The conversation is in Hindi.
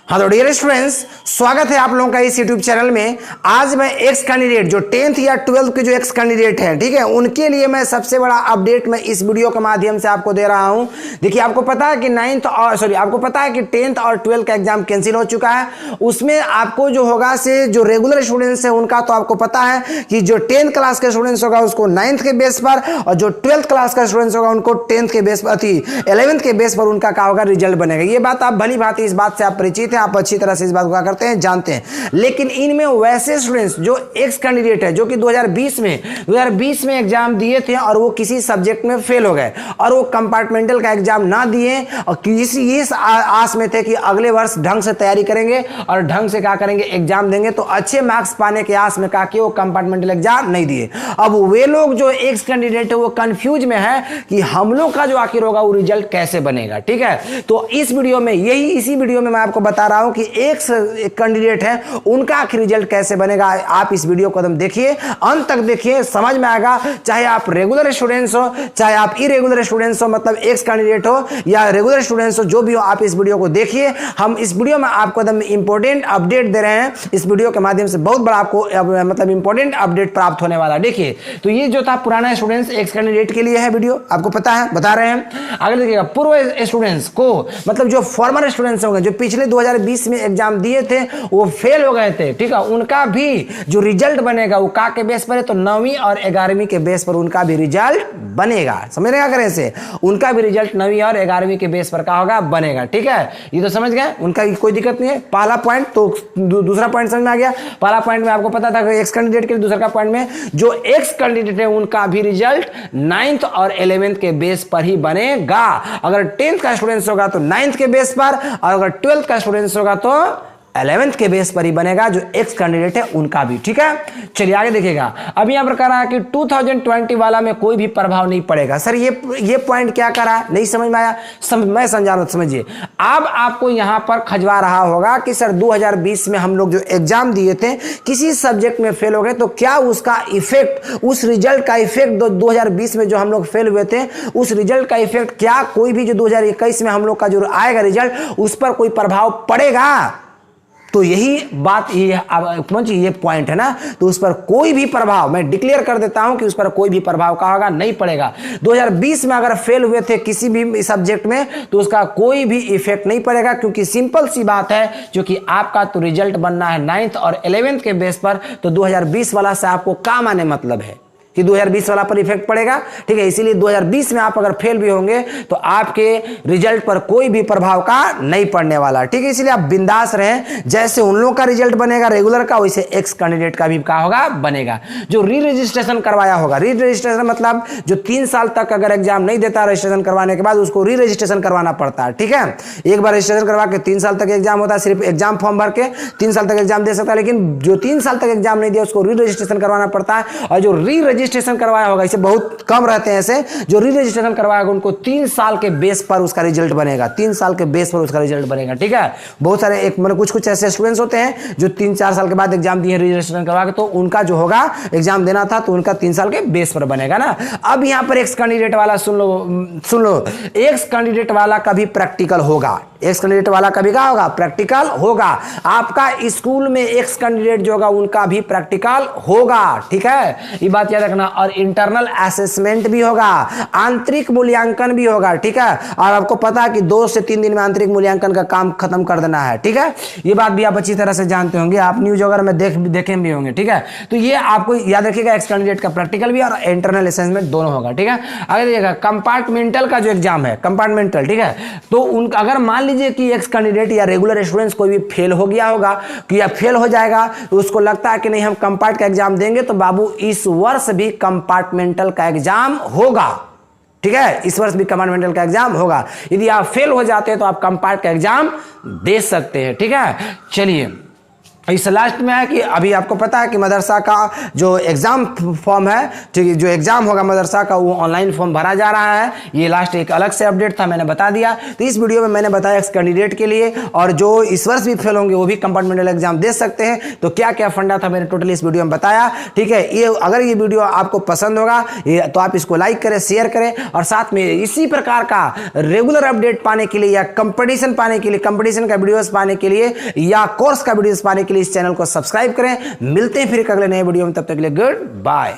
हाँ तो डियर स्टूडेंट्स, स्वागत है आप लोगों का इस यूट्यूब चैनल में। आज मैं एक्स कैंडिडेट जो 10th या 12th के जो एक्स कैंडिडेट हैं, ठीक है, उनके लिए मैं सबसे बड़ा अपडेट मैं इस वीडियो के माध्यम से आपको दे रहा हूं। देखिए, आपको पता है कि आपको पता है कि 10th और 12th का एग्जाम कैंसिल हो चुका है। उसमें आपको जो होगा से जो रेगुलर स्टूडेंट्स है उनका तो आपको पता है कि जो 10th क्लास के स्टूडेंट्स होगा उसको 9th के बेस पर, और जो 12th क्लास का स्टूडेंट्स होगा उनको 10th के बेस पर 11th के बेस पर उनका क्या होगा, रिजल्ट बनेगा। ये बात आप भली भांति इस बात से आप परिचित हैं, आप अच्छी तरह से इस बात को क्या करते हैं, जानते हैं। लेकिन इनमें वैसे स्टूडेंट्स जो एक्स कैंडिडेट है जो कि 2020 में एग्जाम दिए थे और वो किसी सब्जेक्ट में फेल हो गए और वो कंपार्टमेंटल का एग्जाम ना दिए और किसी इस आस में थे कि अगले वर्ष ढंग से तैयारी करेंगे और ढंग से क्या करेंगे, एग्जाम देंगे तो अच्छे मार्क्स पाने के आस में क्या कि वो कंपार्टमेंटल एग्जाम नहीं दिए। अब वे लोग जो एक्स कैंडिडेट है वो कंफ्यूज में है कि हम लोग का जो आखिर होगा वो रिजल्ट कैसे बनेगा। ठीक है, तो इस वीडियो में इसी वीडियो में मैं आपको बता रहा हूं कि एक कैंडिडेट है उनका आखिर रिजल्ट कैसे बनेगा। आप इस वीडियो को एकदम देखिए, अंत तक देखिए, समझ में आएगा। चाहे आप रेगुलर स्टूडेंट्स हो, चाहे आप इरेगुलर स्टूडेंट्स हो, मतलब एक्स कैंडिडेट हो या रेगुलर स्टूडेंट्स हो, जो भी हो आप इस वीडियो को देखिए। हम इस वीडियो में आपको एकदम इंपॉर्टेंट अपडेट दे रहे हैं। इस वीडियो के माध्यम से बहुत बड़ा आपको मतलब इंपॉर्टेंट अपडेट प्राप्त होने वाला। देखिए, तो ये जो था पुराना स्टूडेंट्स एक्स कैंडिडेट के लिए है वीडियो, आपको पता है, बता रहे हैं। आगे देखिएगा, पूर्व स्टूडेंट्स को मतलब जो फॉर्मर स्टूडेंट्स होंगे जो पिछले 2020 में एग्जाम दिए थे वो फेल हो गए थे, ठीक है, उनका भी जो रिजल्ट बनेगा वो का के बेस पर है, तो 9वीं और 11वीं के बेस पर उनका भी रिजल्ट बनेगा। समझ रहे करें से, उनका भी रिजल्ट 9वीं और 11वीं के बेस पर का होगा, बनेगा। ठीक है, ये तो समझ गए, उनका कोई दिक्कत नहीं है। पहला पॉइंट तो दूसरा पॉइंट समझ में आ गया। पहला पॉइंट में आपको पता था कि एक्स कैंडिडेट के लिए, दूसरा का पॉइंट में जो एक्स कैंडिडेट है उनका भी रिजल्ट 9th और 11th के बेस पर ही बनेगा। अगर 10th का स्टूडेंट्स होगा तो 9th के बेस पर, और अगर 12th का स्टूडेंट्स होगा तो 11th के बेस पर ही बनेगा, जो एक्स कैंडिडेट है उनका भी। ठीक है, चलिए आगे देखिएगा। अब यहां पर कह रहा है कि 2020 वाला में कोई भी प्रभाव नहीं पड़ेगा। सर ये पॉइंट क्या कर रहा है, नहीं समझ में आया? मैं समझा रहा हूं, समझिए। अब आपको यहां पर खजवा रहा होगा कि सर 2020 में हम लोग जो एग्जाम दिए थे किसी सब्जेक्ट में फेल हो गए, तो क्या उसका इफेक्ट, उस रिजल्ट का इफेक्ट 2020 में जो हम लोग फेल हुए थे उस रिजल्ट का इफेक्ट क्या कोई भी जो 2021 में हम लोग का जो आएगा रिजल्ट उस पर कोई प्रभाव पड़ेगा? तो यही बात, ये पॉइंट है ना, तो उस पर कोई भी प्रभाव, मैं डिक्लेयर कर देता हूं कि उस पर कोई भी प्रभाव का होगा, नहीं पड़ेगा। 2020 में अगर फेल हुए थे किसी भी सब्जेक्ट में तो उसका कोई भी इफेक्ट नहीं पड़ेगा, क्योंकि सिंपल सी बात है, जो कि आपका तो रिजल्ट बनना है 9th और 11th के बेस पर, तो 2020 वाला से आपको क्या माने मतलब है कि 2020 वाला पर इफेक्ट पड़ेगा। ठीक है, इसीलिए 2020 में आप अगर फेल भी होंगे तो आपके रिजल्ट पर कोई भी प्रभाव का नहीं पड़ने वाला। ठीक है, इसीलिए आप बिंदास रहें। जैसे उन लोगों का रिजल्ट बनेगा रेगुलर का, वैसे एक्स कैंडिडेट का भी क्या होगा, बनेगा। जो री रजिस्ट्रेशन करवाया होगा, री रजिस्ट्रेशन मतलब जो 3 साल तक अगर एग्जाम नहीं देता रजिस्ट्रेशन करवाने के बाद उसको री रजिस्ट्रेशन करवाना पड़ता है। ठीक है, एक बार रजिस्ट्रेशन करवा के 3 साल तक एग्जाम होता है, सिर्फ एग्जाम फॉर्म भर के 3 साल तक एग्जाम दे सकता है। लेकिन जो 3 साल तक एग्जाम नहीं दिया उसको री रजिस्ट्रेशन करवाना पड़ता है। और जो री रजिस्ट्रेशन करवाया होगा, इसे बहुत कम रहते हैं ऐसे, जो री रजिस्ट्रेशन करवाएगा उनको 3 साल के बेस पर उसका रिजल्ट बनेगा, 3 साल के बेस पर उसका रिजल्ट बनेगा। ठीक है, बहुत सारे एक मतलब कुछ ऐसे स्टूडेंट्स होते हैं जो 3-4 साल के बाद एग्जाम दिए री रजिस्ट्रेशन करवा के, तो उनका जो होगा एग्जाम देना था तो उनका 3 साल के बेस पर बनेगा ना। अब यहां पर एक्स कैंडिडेट वाला सुन लो, एक्स कैंडिडेट वाला कभी प्रैक्टिकल होगा, एक्स कैंडिडेट वाला कभी क्या होगा, प्रैक्टिकल होगा। आपका स्कूल में एक्स कैंडिडेट जो होगा उनका भी प्रैक्टिकल होगा। ठीक है, ये बात याद रखना। और इंटरनल असेसमेंट भी होगा, आंतरिक मूल्यांकन भी होगा। ठीक है, और आपको पता है कि 2 से 3 दिन में आंतरिक मूल्यांकन का काम खत्म कर देना है। ठीक है, ये बात भी आप अच्छी तरह से जानते होंगे, आप न्यूज वगैरह में देखे भी होंगे। ठीक है, तो ये आपको याद रखिएगा, एक्स कैंडिडेट का प्रैक्टिकल भी और इंटरनल असेसमेंट दोनों होगा। ठीक है, आगे देखिएगा, कंपार्टमेंटल का जो एग्जाम है, कंपार्टमेंटल, ठीक है, तो उनका अगर मान लीजिए कि एक्स कैंडिडेट या रेगुलर स्टूडेंट्स कोई भी फेल हो गया होगा कि या फेल हो जाएगा, तो उसको लगता है कि नहीं हम कंपार्ट का एग्जाम देंगे, तो बाबू इस वर्ष भी कंपार्टमेंटल का एग्जाम होगा। ठीक है, इस वर्ष भी कंपार्टमेंटल का एग्जाम होगा। यदि आप फेल हो जाते हैं तो आप कंपार्ट का एग्जाम दे सकते हैं। ठीक है, चलिए इस लास्ट में है कि अभी आपको पता है कि मदरसा का जो एग्जाम फॉर्म है, ठीक है, जो एग्जाम होगा मदरसा का वो ऑनलाइन फॉर्म भरा जा रहा है। ये लास्ट एक अलग से अपडेट था, मैंने बता दिया। तो इस वीडियो में मैंने बताया एक्स कैंडिडेट के लिए, और जो इस वर्ष भी फेल होंगे वो भी कंपार्टमेंटल एग्जाम दे सकते हैं। तो क्या क्या फंडा था मैंने टोटली इस वीडियो में बताया, ठीक है। ये अगर ये वीडियो आपको पसंद होगा तो आप इसको लाइक करें, शेयर करें, और साथ में इसी प्रकार का रेगुलर अपडेट पाने के लिए या कंपटीशन पाने के लिए, कंपटीशन का वीडियोस पाने के लिए या कोर्स का वीडियोस पाने के लिए इस चैनल को सब्सक्राइब करें। मिलते हैं फिर एक अगले नए वीडियो में, तब तक के लिए गुड बाय।